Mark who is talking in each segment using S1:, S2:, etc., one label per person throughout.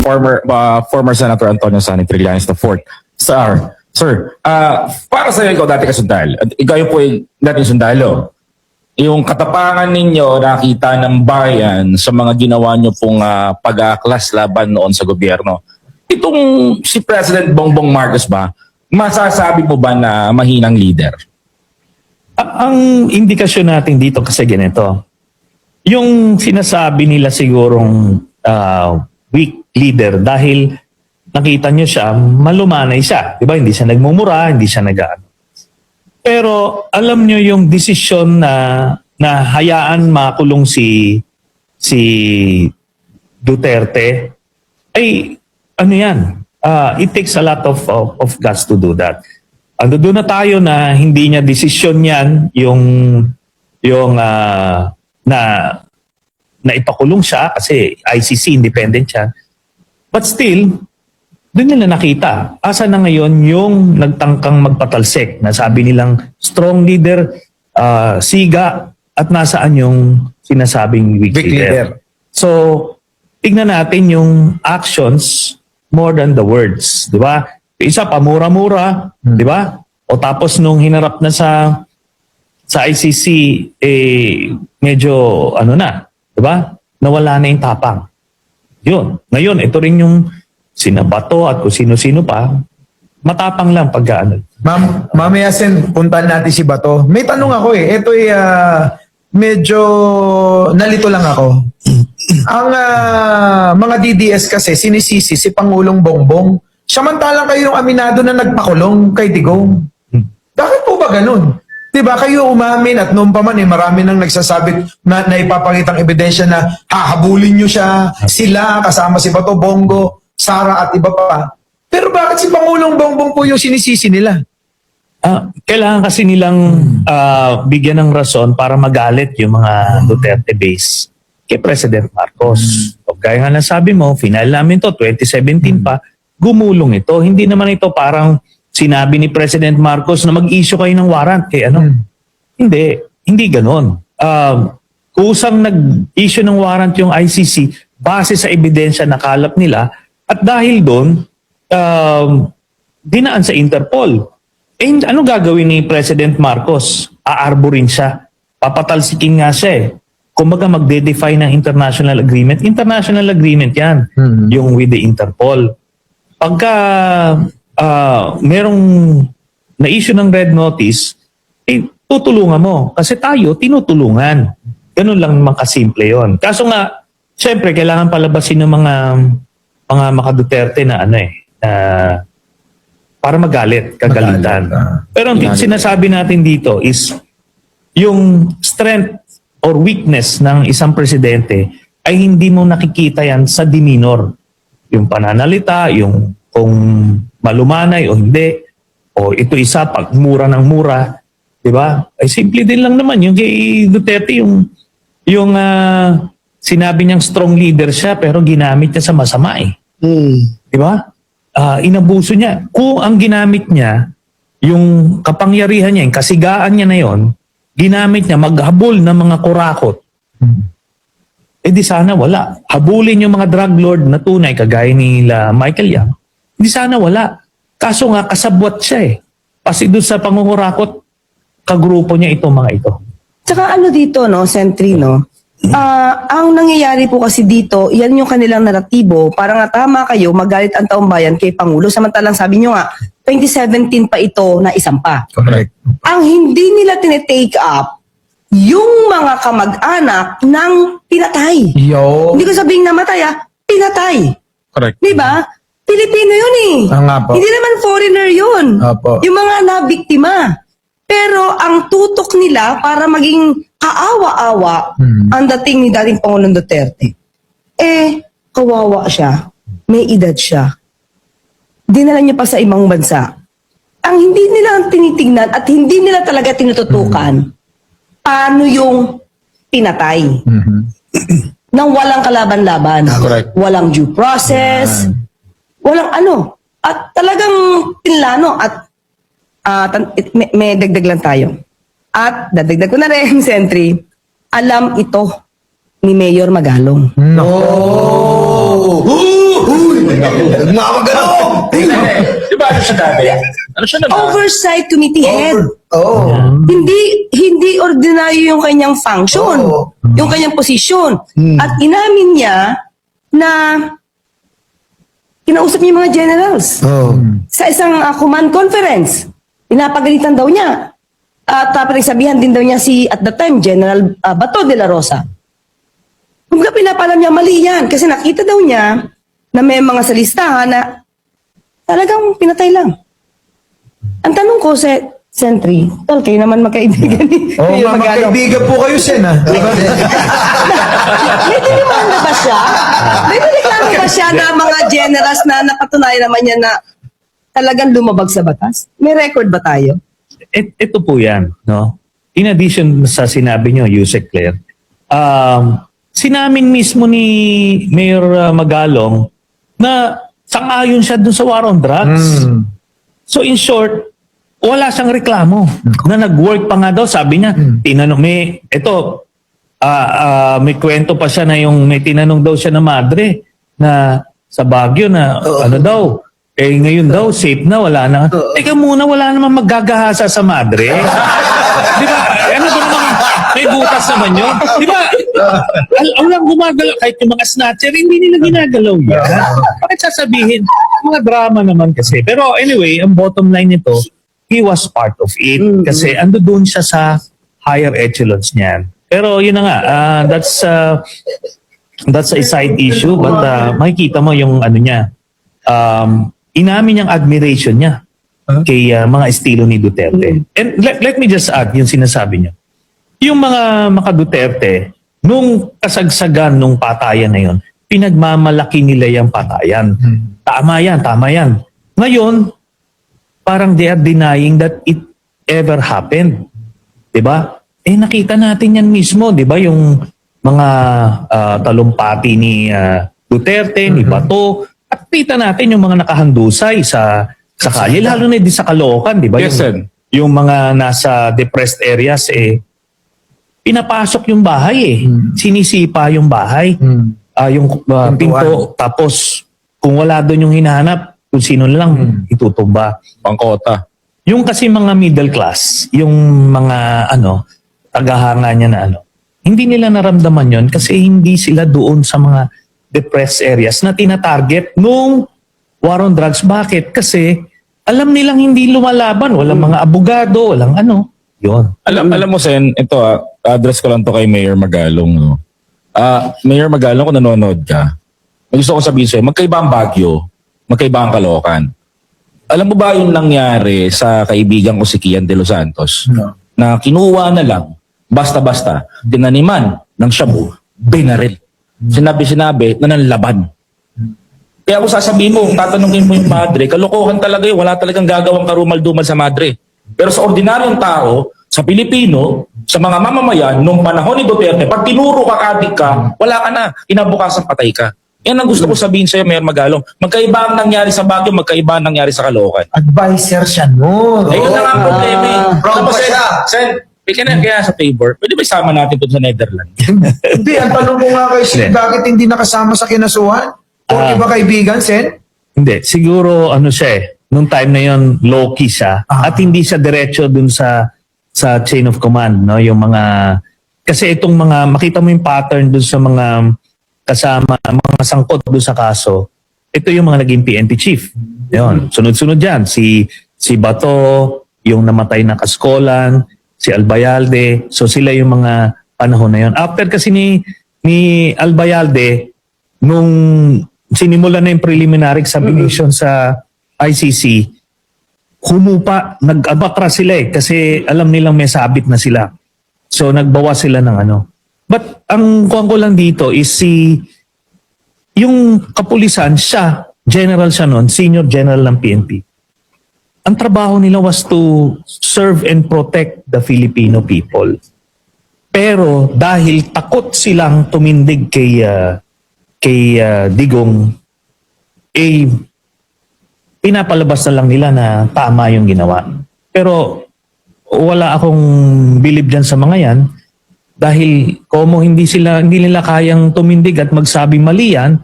S1: former Senator Antonio Sani Trillanes IV. Sir, para sa ikaw dati kasundal, at ikaw yung po yung dating sundalo, yung katapangan ninyo nakita ng bayan sa mga ginawa nyo pong pag-aaklas laban noon sa gobyerno. Itong si President Bongbong Marcos ba, masasabi mo ba na mahinang leader?
S2: Ang indikasyon natin dito kasi ganito. Yung sinasabi nila sigurong weak leader dahil nakita nyo siya, malumanay siya. Diba? Hindi siya nagmumura, hindi siya nag-ano. Pero alam nyo yung desisyon na hayaan makulong si Duterte, ay ano yan? It takes a lot of guts to do that. Doon na tayo na hindi niya desisyon yan yung na ipakulong siya kasi ICC independent siya. But still, doon nila nakita. Asa na ngayon yung nagtangkang magpatalsik na sabi nilang strong leader, siga, at nasaan yung sinasabing weak leader. So, tignan natin yung actions more than the words. Di ba? Isa, pamura-mura. Di ba? O tapos nung hinarap na sa ICC, medyo ano na. Di ba? Nawala na yung tapang. Yun. Ngayon, ito rin yung sinabato at kung sino-sino pa, matapang lang pag-ano.
S3: Mamaya Sen, puntahan natin si Bato. May tanong ako eh. Ito ay medyo nalito lang ako. Ang mga DDS kasi sinisisi si Pangulong Bongbong. Samantalang kayo yung aminado na nagpakulong kay Digong. Bakit po ba ganun? Diba kayo umamin at noon pa man marami nang nagsasabi na ipapakitang ebidensya na hahabulin nyo siya, sila, kasama si Bato, Bongo, Sara at iba pa. Pero bakit si Pangulong Bongbong po yung sinisisi nila?
S2: Kailangan kasi nilang bigyan ng rason para magalit yung mga Duterte base kay President Marcos. Kaya nga nasabi mo, final namin to 2017 pa, gumulong ito. Hindi naman ito parang sinabi ni President Marcos na mag-issue kayo ng warrant. Kaya ano? Hindi ganon. Kusang nag-issue ng warrant yung ICC base sa ebidensya na kalap nila at dahil doon, dinaan sa Interpol. Ano gagawin ni President Marcos? Aarborin siya. Papatalsikin nga siya eh. Kumbaga magde-define ng international agreement. International agreement yan. Yung with the Interpol. Pagka merong na-issue ng red notice, tutulungan mo. Kasi tayo, tinutulungan. Ganun lang naman kasimple yon. Kaso nga, syempre, kailangan palabasin ng mga Duterte na para magalit, kagalitan. Pero ang sinasabi natin dito is yung strength or weakness ng isang presidente ay hindi mo nakikita yan sa demeanor. Yung pananalita, yung kung malumanay o hindi, o ito isa, pagmura ng mura, di ba? Ay simple din lang naman. Yung kay Duterte, yung sinabi niyang strong leader siya pero ginamit niya sa masama eh. Di ba? Inabuso niya. Kung ang ginamit niya, yung kapangyarihan niya, yung kasigaan niya na yon, ginamit niya maghabol ng mga kurakot. Di sana wala. Habulin yung mga drug lord na tunay, kagaya nila Michael Yang, di sana wala. Kaso nga, kasabwat siya eh. Kasi doon sa pangungurakot, kagrupo niya itong mga ito.
S4: Tsaka ano dito, no, Sentry, no? Ang nangyayari po kasi dito, yan yung kanilang naratibo. Parang nga tama kayo, magalit ang taong bayan kay Pangulo. Samantalang sabi nyo nga, 2017 pa ito na isampa.
S3: Correct.
S4: Ang hindi nila tinetake up, yung mga kamag-anak ng pinatay. Hindi ko sabihing namatay, pinatay.
S1: Correct.
S4: Diba? Pilipino yun eh.
S3: Nga po.
S4: Hindi naman foreigner yun.
S3: Opo.
S4: Yung mga nabiktima. Pero ang tutok nila para maging kaawa-awa ang dating ni dating Pangulong Duterte. Kawawa siya. May edad siya. Dinala niya pa sa ibang bansa. Ang hindi nila tinitignan at hindi nila talaga tinututukan, paano yung pinatay? Nang walang kalaban-laban.
S1: Correct.
S4: Walang due process. Walang ano. At talagang tinlano at may dagdag lang tayo. At dadagdag ko na rin, Sentry, alam ito ni Mayor Magalong.
S3: Nagmamagano!
S1: Di ba ano siya dati? Ano siya naman?
S4: Oversight committee head.
S3: Oo.
S4: Hindi ordinaryo yung kanyang function,
S3: Oo.
S4: yung kanyang posisyon. At inamin niya na kinausap niya yung mga generals sa isang command conference. Pinapagalitan daw niya. At pinagsabihan din daw niya at the time, General Bato de la Rosa. Kung pinapalam niya, mali yan. Kasi nakita daw niya na may mga sa listahan na talagang pinatay lang. Ang tanong ko sa Sentry, kayo naman magkaibigan ni
S3: Oo,
S4: Mayor Magalong.
S3: magkaibigan po kayo, Sen, ha?
S4: May tiniwan na ba siya? May tiniklaro ba siya na mga generals na napatunayan naman niya na talagang lumabag sa batas? May record ba tayo?
S2: Ito po yan, no? In addition sa sinabi nyo, Yusek Claire, sinamin mismo ni Mayor Magalong na sang-ayon siya dun sa war on drugs. So in short, wala siyang reklamo na nag-work pa nga daw. Sabi niya, tinanong, may kwento pa siya na may tinanong daw siya na madre na sa Baguio na ano daw, ngayon daw, safe na, wala na. Teka muna, wala namang maggagahasa sa madre. Di ba? Ano ba naman, may butas naman yun. Di ba? Walang gumagalaw. Kahit yung mga snatcher, hindi nila ginagalaw yan. Bakit sasabihin? Mga drama naman kasi. Pero anyway, ang bottom line nito, he was part of it. Kasi ando doon siya sa higher echelons niyan. Pero yun na nga, that's a side issue. But makikita mo yung ano niya, inamin niyang admiration niya kay mga estilo ni Duterte. And let me just add yung sinasabi niyo. Yung mga Duterte, nung kasagsagan nung patayan na yun, pinagmamalaki nila yung patayan. Tama yan. Ngayon, parang they are denying that it ever happened. 'Di ba? Nakita natin yan mismo, 'di ba? Yung mga talumpati ni Duterte, ni Bato, at kita natin yung mga nakahandusay sa kalye, lalo na din sa Caloocan, di ba?
S1: Yes, sir.
S2: Yung mga nasa depressed areas, pinapasok yung bahay sinisipa yung bahay. Yung pinto, tapos kung wala doon yung hinahanap, kung sino lang itutumba.
S1: Pangkota.
S2: Yung kasi mga middle class, yung mga tagahanga niya na hindi nila naramdaman yon kasi hindi sila doon sa mga depressed areas na tinatarget nung war on drugs. Bakit? Kasi alam nilang hindi lumalaban. Walang mga abogado, walang Yun.
S1: Alam mo, Sen, ito address ko lang to kay Mayor Magalong. No? Mayor Magalong, kung nanonood ka, may gusto ko sabihin sa'yo, magkaiba ang Baguio, magkaiba ang Caloocan. Alam mo ba yung nangyari sa kaibigan ko si Kian de los Santos?
S3: No.
S1: Na kinuha na lang, basta-basta, tinaniman ng shabu, binaril. Sinabi na nanlaban. Kaya kung sasabihin mo, tatanungin mo yung madre, kalokohan talaga yun, wala talagang gagawang karumal-dumal sa madre. Pero sa ordinaryong tao, sa Pilipino, sa mga mamamayan, nung panahon ni Duterte, pag tinuro ka, adik ka, wala ka na, kinabukasan patay ka. Yan ang gusto ko sabihin sa'yo, Mayor Magalong. Magkaiba ang nangyari sa Baguio, magkaiba ang nangyari sa Caloocan.
S3: Advisor siya noon.
S1: Ayun na nga ang problema eh.
S3: Proud
S1: Alam mo,
S3: pa siya.
S1: Sen, kaya sa favor, pwede ba isama natin doon sa Netherlands?
S3: Hindi, ang tanong ko nga kay Sen, bakit hindi nakasama sa kinasuhan? O iba kaibigan, Sen?
S2: Hindi. Siguro siya nung time na yon low-key siya at hindi siya diretso dun sa chain of command, no? Yung mga kasi itong mga makita mo yung pattern dun sa mga kasama, mga sangkot dun sa kaso. Ito yung mga naging PNP chief. Yon, sunod-sunod diyan si Bato, yung namatay na Kaskolan, si Albayalde. So sila yung mga panahon na yon. After kasi ni Albayalde nung sinimula na yung preliminary examination sa ICC, humupa, nag-abakra sila kasi alam nilang may sabit na sila. So nagbawa sila ng But ang kuwan ko lang dito is yung kapulisan, general siya noon, senior general ng PNP. Ang trabaho nila was to serve and protect the Filipino people. Pero dahil takot silang tumindig kay Digong, pinapalabas na lang nila na tama yung ginawa. Pero wala akong believe dyan sa mga yan dahil hindi nila kayang tumindig at magsabi mali yan,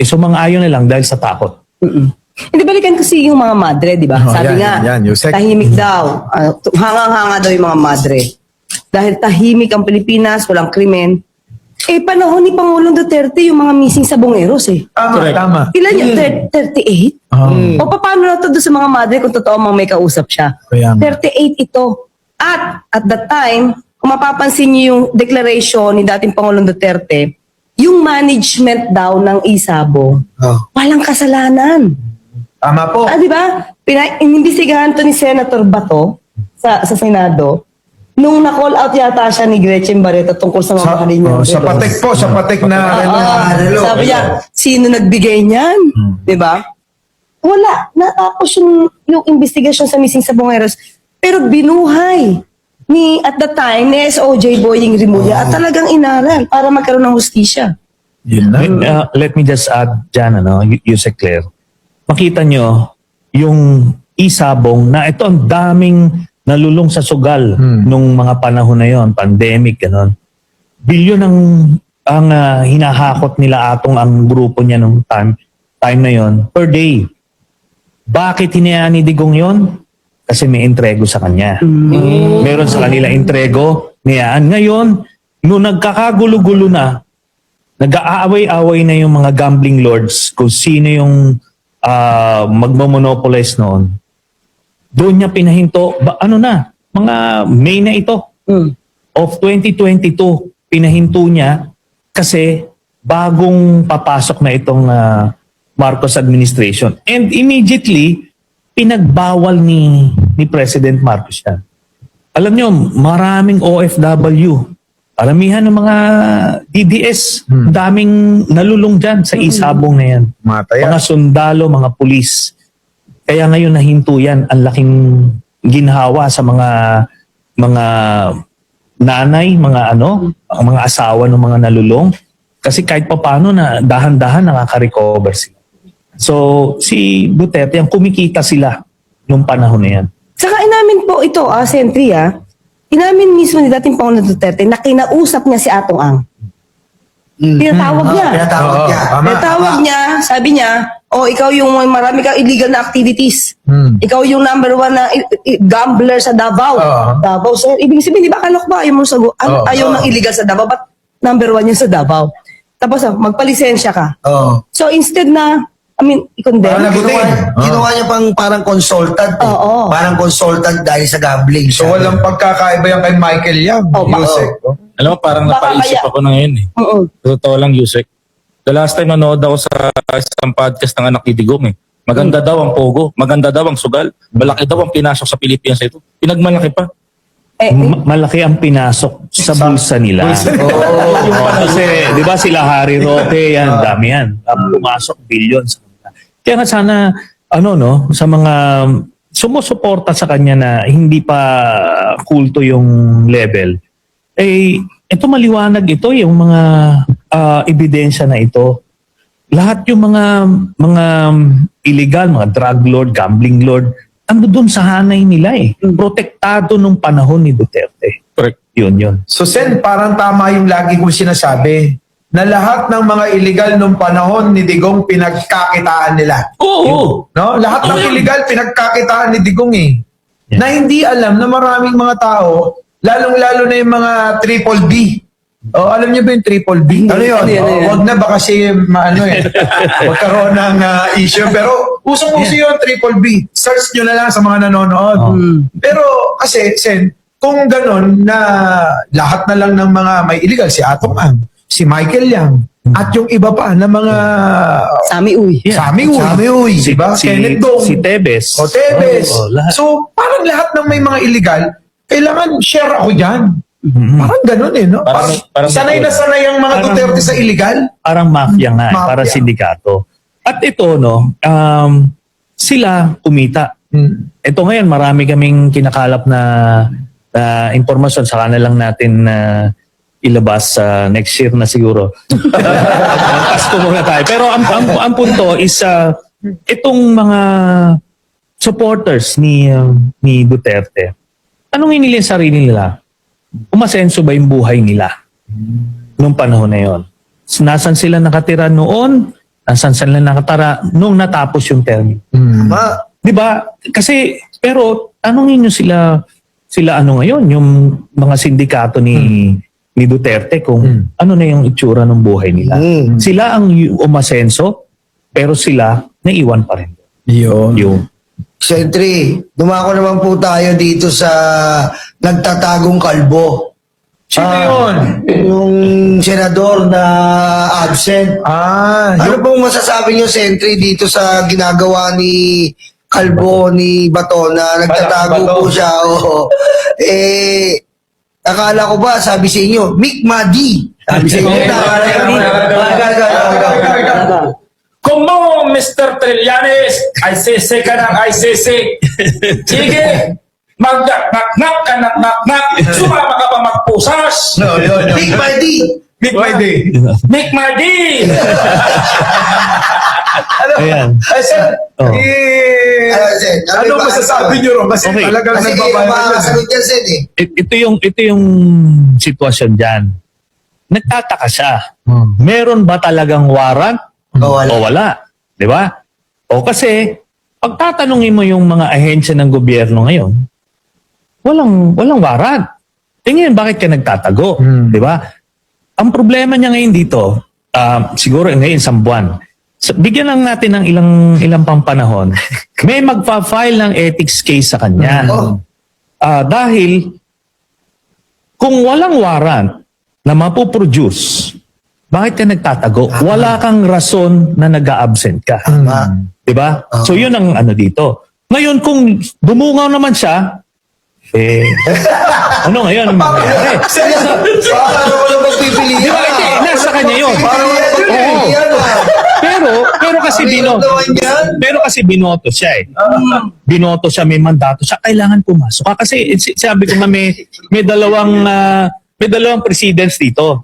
S2: sumang-ayon na lang dahil sa takot.
S4: Hindi, balikan kasi yung mga madre, di ba?
S3: Oh,
S4: Sabi nga,
S3: Yusek.
S4: tahimik daw. Hangang-hanga daw yung mga madre. Dahil tahimik ang Pilipinas, walang krimen. Panahon ni Pangulong Duterte, yung mga missing sa Bongeros
S3: Tama,
S1: Correct.
S3: tama.
S4: Ilan yun? 38? O paano na to doon sa mga madre kung totoo mang may kausap siya?
S3: Kaya nga.
S4: 38 ito. At that time, kung mapapansin niyo yung declaration ni dating Pangulong Duterte, yung management daw ng Isabong, walang kasalanan.
S3: Tama po.
S4: Di ba? Inimbestigahan to ni Senator Bato sa Senado nung na-call out yata siya ni Gretchen Barreto tungkol sa mga mahalin niya.
S3: Sa patek po, sa patek na
S4: Sabi niya, sino nagbigay niyan? Di ba? Wala. Natapos yung investigation sa missing sa Bongeros. Pero binuhay at the time ni SOJ Boying Rimulya at talagang inaral para magkaroon ng hustisya.
S3: Yun na.
S2: Let me just add dyan, Yusek Claire. Makita nyo yung Isabong na ito ang daming nalulong sa sugal nung mga panahon na yon, pandemic, gano'n. Bilyon ang hinahakot nila atong ang grupo niya nung time na yon per day. Bakit hinayaan ni Digong yon? Kasi may entrego sa kanya. Meron sa kanila entrego, niyaan. Ngayon, nung nagkakagulo-gulo na, nag-aaway-away na yung mga gambling lords kung sino yung magmamonopolize noon. Doon niya pinahinto, mga May na ito of 2022, pinahinto niya kasi bagong papasok na itong Marcos administration. And immediately, pinagbawal ni President Marcos yan. Alam niyo, maraming OFW, paramihan ng mga DDS, daming nalulong dyan sa Isabong na yan.
S3: Mataya.
S2: Mga sundalo, mga pulis. Kaya ngayon nahinto yan, ang laking ginhawa sa mga nanay, mga asawa ng mga nalulong. Kasi kahit paano na dahan-dahan nakaka-recover sila. So, si Duterte, ang kumikita sila nung panahon na yan.
S4: Saka inamin po ito, Sentry, inamin mismo ni dating Pangulong Duterte na kinausap niya si Atong Ang. Tinatawag niya. Tinatawag niya, sabi niya, ikaw yung marami kang illegal na activities. Ikaw yung number one na gambler sa Davao. Davao, sir. Ibig sabihin, di ba kalok ba? Ayaw mo sagot. Ayaw ng illegal sa Davao, but number one yun sa Davao. Tapos, magpalisensya ka. So, instead na, i-condemn.
S5: Ginawa niya parang consultant.
S4: Oo.
S5: Parang consultant dahil sa gambling.
S3: So walang pagkakaiba yan kay Michael Yam. Yusek.
S1: Alam mo, parang
S4: Baka
S1: napaisip
S4: kaya-
S1: ako na ngayon eh.
S4: Oo.
S1: Totoo lang, Yusek. The last time nanood ako sa isang podcast ng anak ni Digong Maganda daw ang pogo, maganda daw ang sugal, malaki daw ang pinasok sa Pilipinas ito. Pinagmalaki pa.
S2: Malaki ang pinasok sa bulsa nila. Kasi, di ba sila Harry Roque, yan, dami yan. Pumasok billions. Kaya nga sana, sa mga sumusuporta sa kanya na hindi pa kulto yung level, ito maliwanag ito, yung mga ebidensya na ito. Lahat yung mga illegal, mga drug lord, gambling lord, ando doon sa hanay nila Protektado nung panahon ni Duterte.
S1: Correct.
S2: Yun.
S3: So Sen, parang tama yung lagi kong sinasabi na lahat ng mga illegal nung panahon ni Digong pinagkakitaan nila.
S1: Oo.
S3: No? Lahat ng illegal pinagkakitaan ni Digong
S2: Yeah.
S3: Na hindi alam na maraming mga tao, lalong-lalo na yung mga triple B. Alam niyo ba yung triple B? Ano yun?
S4: Ano yun?
S3: Wag na ba kasi magkaroon ng issue. Pero usong-uso yun, triple B. Search nyo na lang sa mga nanonood. Pero kasi, Sen, kung ganun na lahat na lang ng mga may illegal, si Atong Ang, si Michael Yang, at yung iba pa na mga
S4: Sami Uy.
S3: Sami Uy, diba? Kenneth Dong.
S2: Si Tebes.
S3: O Tebes.
S2: Lahat.
S3: So, parang lahat ng may mga illegal, kailangan share ako dyan. Parang ganun no?
S1: Parang-
S3: Sanay na sanay ang mga
S2: Parang-
S3: Duterte sa illegal.
S2: Parang mafia nga,
S3: Mafia.
S2: para sindikato. At ito, sila kumita. Ito ngayon, marami kaming kinakalap na impormasyon. Saka na lang natin ilabas sa next year na siguro. Pasko muna tayo. Pero ang punto is, itong mga supporters ni Duterte, tanungin nila yung sarili nila, umasenso ba yung buhay nila nung panahon na yon? Nasaan sila nakatira noon Nasaan sila nakatara nung natapos yung term.
S5: Ma,
S2: 'Di ba? Kasi pero tanongin niyo sila ano ngayon, yung mga sindikato ni Duterte kung ano na yung itsura ng buhay nila. Sila ang umasenso pero sila naiwan pa rin.
S3: Yun.
S2: Yung
S5: Sentry, dumako naman po tayo dito sa nagtatagong kalbo.
S3: Sino yun?
S5: Yung senador na absent. Ano pong masasabi niyo, Sentry, dito sa ginagawa ni Kalbo, ni Bato, na nagtatago
S3: Bato.
S5: po siya? Oo. Akala ko ba, sabi sa inyo, Mick Madi. Sabi sa inyo,
S1: Kumo, Mr. Trillanes, ICC ka ng ICC. Sige, mag-knock ka ng knock-knock. Sumama ka pa magpusas.
S5: Mick Madi.
S1: Mick Mardi!
S2: ayan.
S3: Ay, sir,
S2: Oh.
S3: ano masasabi niyo ron? Kasi
S2: Okay.
S3: talagang
S5: Kasi
S3: nagbabayad
S5: makakasagot yan, Sen, eh.
S2: Ito yung sitwasyon diyan. Nagtataka siya. Meron ba talagang warrant
S5: O, wala.
S2: o wala? 'Di ba? O kasi pag tatanungin mo yung mga ahensya ng gobyerno ngayon, walang warrant. Tingin bakit ka nagtatago, 'di ba? Ang problema niya ngayon dito, siguro ngayon isang buwan. So, bigyan lang natin ng ilang pampanahon. May magpa-file ng ethics case sa kanya. Dahil kung walang warrant na mapoproduce, bakit ka nagtatago? Wala kang rason na nag-a-absent ka. Diba? So yun ang ano dito. Ngayon kung dumungaw naman siya, ano ngayon? mangyayari?
S5: Paano ko lang magpipilian?
S2: Di ba? Hindi, nasa kanya yun. Oo. Pero kasi binoto siya eh. Binoto siya, may mandato siya, kailangan pumasok ka. Kasi sabi ko nga may dalawang precedents dito.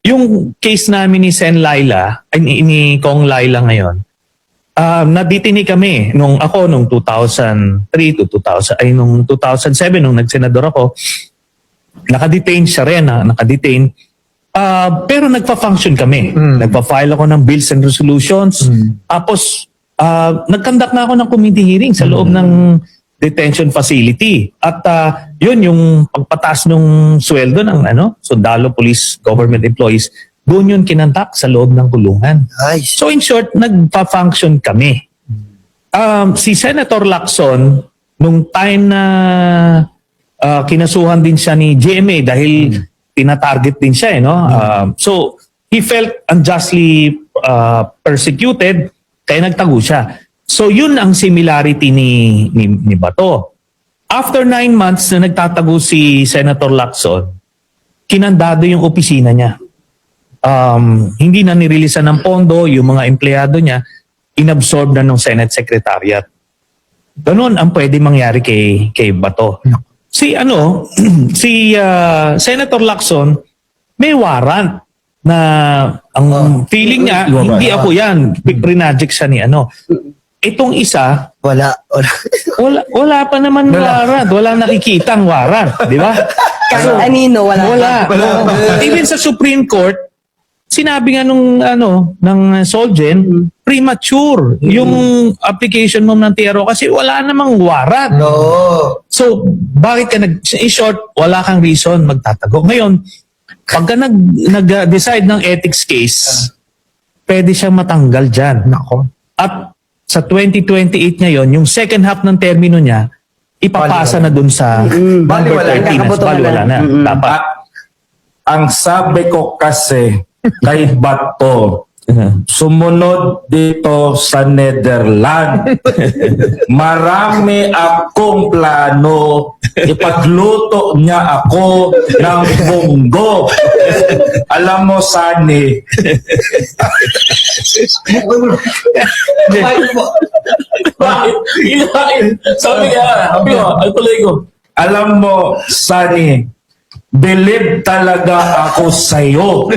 S2: Yung case namin ni Sen Laila, ni Kong Laila ngayon, naditini kami nung 2003 to 2007 nung nagsenador ako, nakadetain siya rin, nakadetain. Pero nagpa-function kami. Nagpa-file ako ng bills and resolutions. Tapos, nag-conduct na ako ng committee hearing sa loob ng detention facility. At yun, yung pagpataas ng sweldo ng sundalo, police, government employees, doon yun kinantak sa loob ng kulungan.
S5: Nice.
S2: So in short, nagpa-function kami. Si Senator Lacson, nung time na kinasuhan din siya ni GMA dahil tinatarget din siya, so he felt unjustly persecuted, kaya nagtago siya. So yun ang similarity ni Bato. After 9 months na nagtatago si Senator Lacson, kinandado yung opisina niya. Hindi na nireleasean ng pondo, yung mga empleyado niya, inabsorb na ng Senate Secretariat. Ganun ang pwede mangyari kay Bato. Si Senator Lacson, may warrant na ang feeling niya, hindi ako yan, prinaject siya ni Itong isa,
S5: Wala.
S2: wala pa naman warrant, wala nakikitang warrant, di ba?
S4: Kahit anino, wala.
S2: Even sa Supreme Court, sinabi nga ng Solgen, premature yung application mo ng TRO kasi wala namang warrant.
S5: No.
S2: So, bakit ka in short, wala kang reason magtatago. Ngayon, pagka nag-decide ng ethics case, pwede siyang matanggal dyan.
S3: Nako.
S2: At sa 2028 ngayon, yung second half ng termino niya, ipapasa na dun sa number
S3: Baliwala.
S2: 13. Baliwala na. Dapat.
S1: Ang sabi ko kasi kay Bato, sumunod dito sa Netherlands. Marami akong plano. Ipagluto niya ako ng bunggo. Alam mo, Sani, sabi ko, alam mo, Sani, believe talaga ako sa'yo.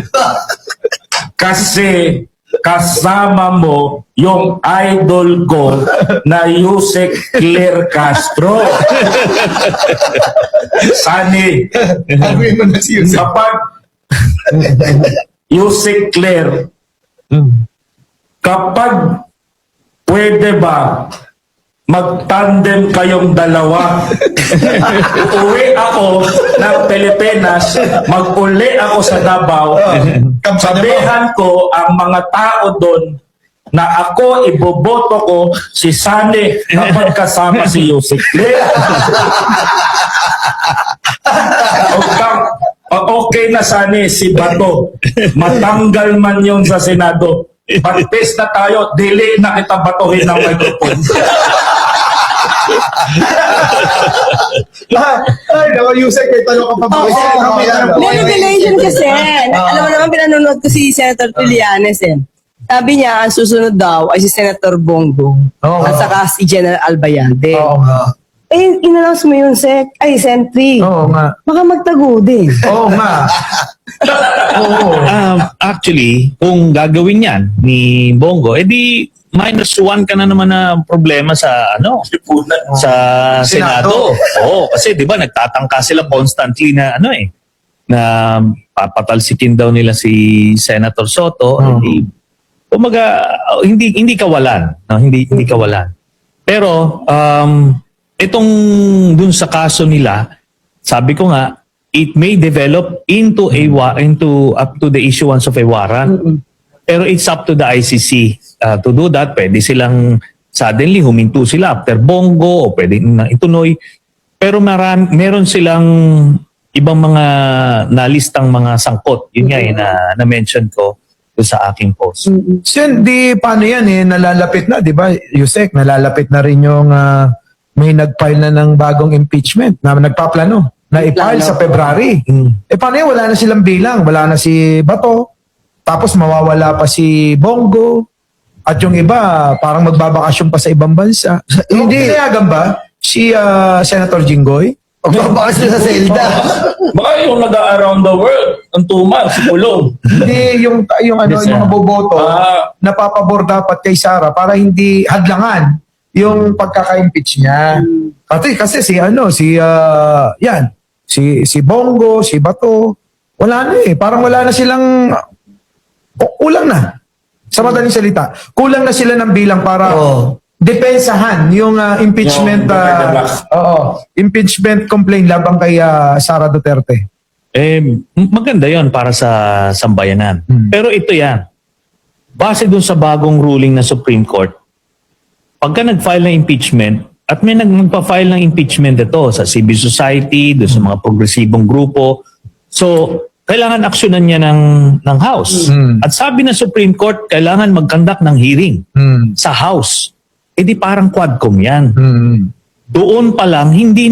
S1: Kasi kasama mo yung idol ko na Yusek Claire Castro. Sani, kapag Yusek Claire kapag pwede ba mag-tandem kayong dalawa. Uuwi ako ng Pilipinas, mag-uli ako sa Davao, sabihan ko ang mga tao doon na ako, iboboto ko si Sani kapag kasama si Yusek Lea. Okay na Sani, si Bato. Matanggal man yun sa Senado. Pag-test na tayo, dili na kita batuhin ng microphone.
S3: Ay, naku, Yusek, may tanong ka pa ba?
S4: May revelation kasi. Alam mo naman, pinanonood ko si Senator Trillanes eh. Sabi niya, ang susunod daw ay si Senator Bongo
S3: Oo.
S4: at saka si General Albayalde.
S3: Oo nga.
S4: Eh, in-announce mo yun, Sentry.
S3: Oo nga.
S4: Baka magtago din.
S3: Oo nga. Oo.
S2: Actually, kung gagawin yan ni Bongo, edi -1 ka na naman na problema sa sa Senado. Oo, kasi 'di ba nagtatangka sila constantly na na papatalsikin daw nila si Senator Soto. Edi kumaga hindi kawalan, no? Hindi kawalan. Pero itong dun sa kaso nila, sabi ko nga it may develop into up to the issuance of a warrant. Pero it's up to the ICC to do that. Pwede silang suddenly huminto sila after Bongo o pwede na ituloy. Pero meron silang ibang mga nalistang mga sangkot. Yun nga na-mention ko sa aking post.
S3: Sen, di paano yan nalalapit na, di ba, Yusek, nalalapit na rin yung may nag-file na ng bagong impeachment na nagpaplano na i-file sa February. Paano yan? Wala na silang bilang. Wala na si Bato. Tapos mawawala pa si Bongo. At yung iba, parang magbabakasyon pa sa ibang bansa. Hindi. Pinayagan ba si Senator Jinggoy?
S5: Magbabakas na sa Zelda.
S1: Baka yung nag-around the world, ang tumal, si Pulong.
S3: Hindi, yung mga boboto, napapabor dapat kay Sara para hindi hadlangan yung pagkaka-impeach niya. Kasi si Bongo, si Bato, wala na parang wala na silang, kulang na. Sa madaling salita, kulang na sila ng bilang para depensahan yung impeachment impeachment complaint labang kay Sara Duterte.
S2: Maganda yon para sa sambayanan. Pero ito yan. Base dun sa bagong ruling ng Supreme Court, pagka nag-file ng impeachment, at may magpa-file ng impeachment ito sa civil society, doon sa mga progresibong grupo. So, kailangan aksyonan niya ng House. At sabi ng Supreme Court, kailangan mag-conduct ng hearing sa House. Di parang quadcom yan. Doon pa lang, hindi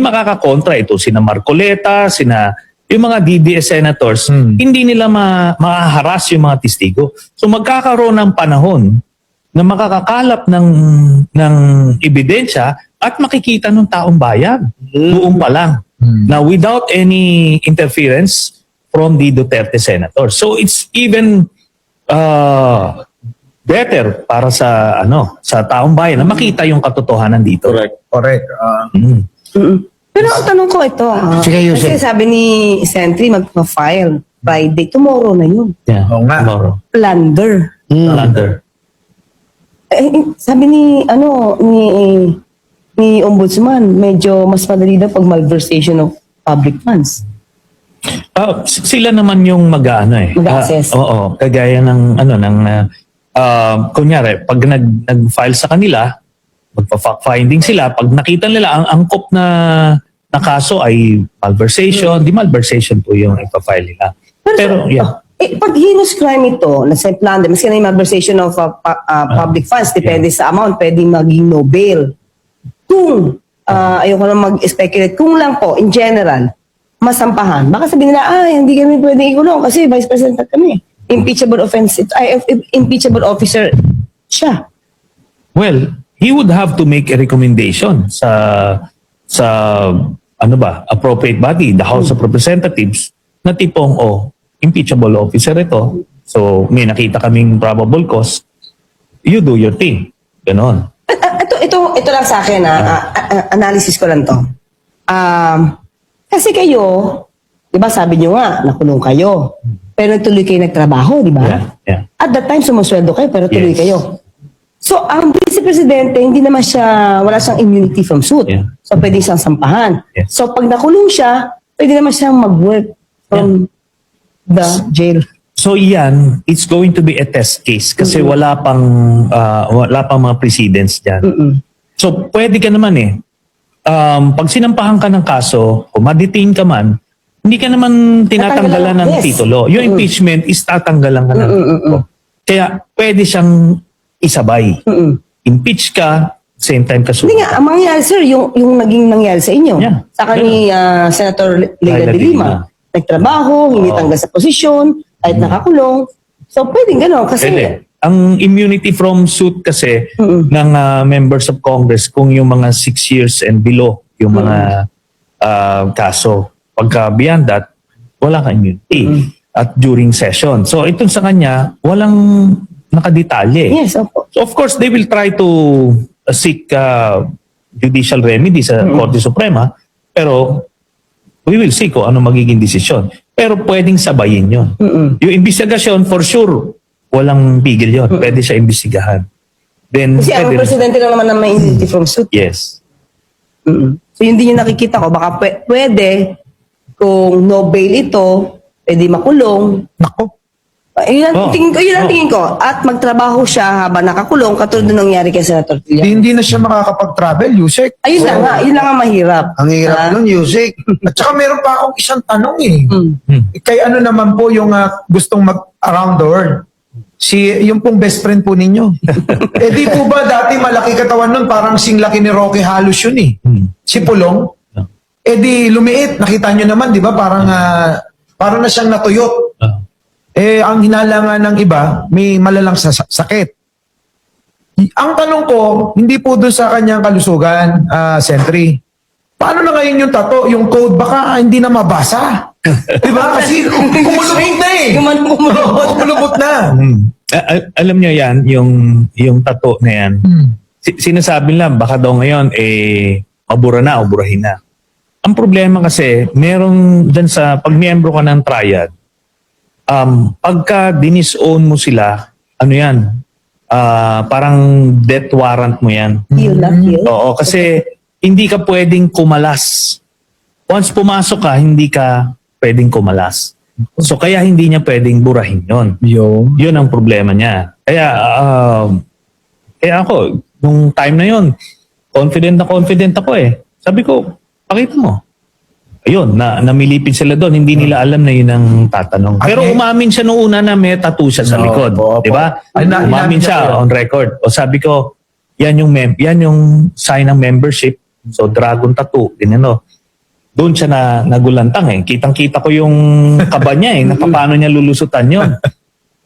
S2: makakakontra ito. Sina Marcoleta, yung mga DDS senators, hindi nila maaharas yung mga testigo. So magkakaroon ng panahon na makakakalap ng ebidensya at makikita ng taong bayan. Doon pa lang. Now, without any interference from the Duterte senator. So it's even better para sa taong bayan na makita yung katotohanan dito.
S3: Correct.
S4: Pero ang tanong ko ito,
S5: Sige, Yusek.
S4: kasi sabi ni Sentry magpa-file Friday, tomorrow na yun.
S2: Yeah,
S3: Oo nga.
S2: tomorrow.
S4: Plunder.
S2: Plunder.
S4: Sabi ni Ombudsman, medyo mas madali daw pag malversation of public funds.
S2: Sila naman yung
S4: Mag-assess.
S2: Oo, kagaya ng kunyari, pag nag-file sa kanila, magpa-fact finding sila, pag nakita nila ang angkop na kaso ay malversation, di malversation po yung ipa-file nila. Pero yeah.
S4: Pag heinous crime ito, na sa plunder, maski na yung malversation of public funds, depende sa amount, pwedeng maging no bail. Kung, ayoko na mag-speculate, kung lang po, in general, masampahan, baka sabihin nila, hindi kami pwedeng ikulong kasi vice president kami. Impeachable offense, impeachable officer siya.
S2: Well, he would have to make a recommendation sa appropriate body, the House of Representatives, na tipong, impeachable officer ito. So, may nakita kaming probable cause. You do your thing. Ganon.
S4: Ito lang sa akin, analysis ko lang to. Kasi kayo, Di ba sabi nyo nga, nakulong kayo. Pero tuloy kayo nagtrabaho, di ba?
S2: Yeah.
S4: At that time, sumusweldo kayo, pero tuloy
S2: Yes.
S4: kayo. So, ang vice-presidente, hindi naman siya, wala siyang immunity from suit.
S2: Yeah.
S4: So, pwede siyang sampahan.
S2: Yes.
S4: So, pag nakulong siya, pwede naman siyang mag-work from the jail.
S2: So yan, it's going to be a test case kasi wala pang mga precedents diyan. So pwede ka naman pag sinampahan ka ng kaso, kung ma-detain ka man, hindi ka naman tinatanggalan ng
S4: Yes.
S2: titulo. Yung impeachment is tatanggalan ka ng titulo. Kaya pwede siyang isabay. Impeach ka, same time ka
S4: Hindi nga, ang mangyayari, sir, yung naging nangyari sa inyo.
S2: Yeah.
S4: Saka ni Senator Leila de Lima. Nagtrabaho, hindi tanggal sa posisyon, kahit nakakulong. So, pwedeng gano'n. Kasi,
S2: Pwede. Ang immunity from suit kasi ng members of Congress kung yung mga 6 years and below yung mga kaso. Pagka beyond that, wala kang immunity at during session. So itong sa kanya, walang nakadetalye.
S4: yes, opo.
S2: So of course, they will try to seek judicial remedy sa Korte Suprema, pero we will see kung ano magiging desisyon. Pero pwedeng sabayin yun. Yung investigasyon, for sure, walang pigil yun. Pwede siya imbestigahan. Then,
S4: Kasi ang
S2: pwede-
S4: presidente lang naman na may immunity from suit.
S2: Yes.
S4: So, yun din yung nakikita ko. Baka pwede, kung no bail ito, pwede makulong.
S3: Nako.
S4: Yun
S2: Oh.
S4: ang tingin ko. At magtrabaho siya habang nakakulong, katulad nung nangyari kay Senator Tilla.
S3: Hindi na siya makakapag-travel, Yusek.
S4: Ayun lang nga, yun lang ang mahirap.
S5: Ang hirap
S4: Ah.
S5: nun, Yusek.
S3: At saka meron pa akong isang tanong
S4: Hmm.
S3: Kay ano naman po yung gustong mag-around the world? Yung pong best friend po ninyo. Di po ba dati malaki katawan nun, parang singlaki ni Rocky halos yun Si Pulong. Di lumiit, nakita nyo naman, di ba? Parang na siyang natuyot. Ang hinalangan ng iba, may malalang sakit. Ang tanong ko, hindi po doon sa kanyang kalusugan, Sentry. Paano na ngayon yung tato? Yung code baka hindi na mabasa. Di ba? Kasi kumulubot na kumulubot na.
S2: Alam niyo yan, yung tato na yan, sinasabi lang, baka daw ngayon, mabura na o burahin na. Ang problema kasi, merong dyan sa pag-miyembro ka ng triad, pagka dinisown mo sila, ano yan, parang death warrant mo yan.
S4: Yun lang, yun.
S2: Oo, kasi hindi ka pwedeng kumalas. Once pumasok ka, hindi ka pwedeng kumalas. So kaya hindi niya pwedeng burahin yon. Yun ang problema niya. Kaya ako, nung time na yon, confident ako Sabi ko, pakita mo. Ayun, namilipid sila doon. Hindi nila alam na yun ang tatanong. Pero umamin siya noong una na may tattoo siya sa likod. Di ba? Umamin siya on record. O sabi ko, yan yung sign ng membership. So dragon tattoo. Doon siya nagulantang Kitang-kita ko yung kaba niya na paano niya lulusutan yun.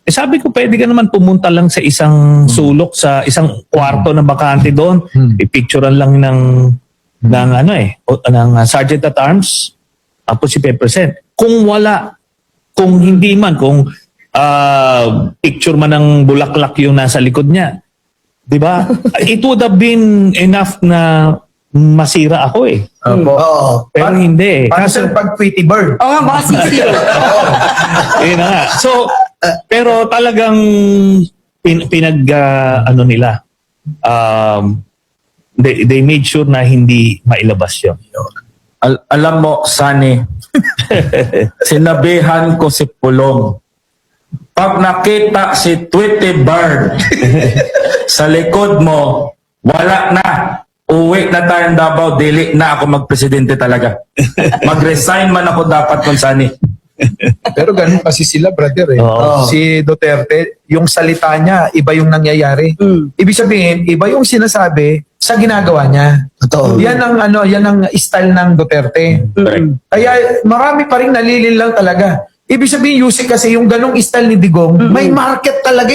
S2: Sabi ko, pwede ka naman pumunta lang sa isang sulok, sa isang kwarto na bakante doon. Ipicturean lang ng Sergeant at Arms, tapos si Peppercent. Kung hindi man, kung picture man ng bulaklak yung nasa likod niya, di ba? It would have been enough na masira ako
S5: Oo.
S2: Pero hindi
S3: Paano
S2: Kaso,
S3: sa pag Tweety Bird?
S4: Oo nga, baka sisiyo.
S2: yun na nga. So, pero talagang nila, they made sure na hindi mailabas yun.
S1: Alam mo, Sunny, sinabihan ko si Pulong, pag nakita si Tweety Bird sa likod mo, wala na. Uwi na tayong Davao, dili na ako magpresidente talaga. Mag-resign man ako dapat kung Sunny.
S3: Pero ganun kasi sila, brother.
S2: Oo.
S3: Si Duterte, yung salita niya, iba yung nangyayari. Ibig sabihin, iba yung sinasabi sa ginagawa niya.
S5: Totoo.
S3: Yan ang style ng Duterte. Kaya marami pa rin nalilin lang talaga. Ibig sabihin, Yusik, kasi yung ganong style ni Digong, may market talaga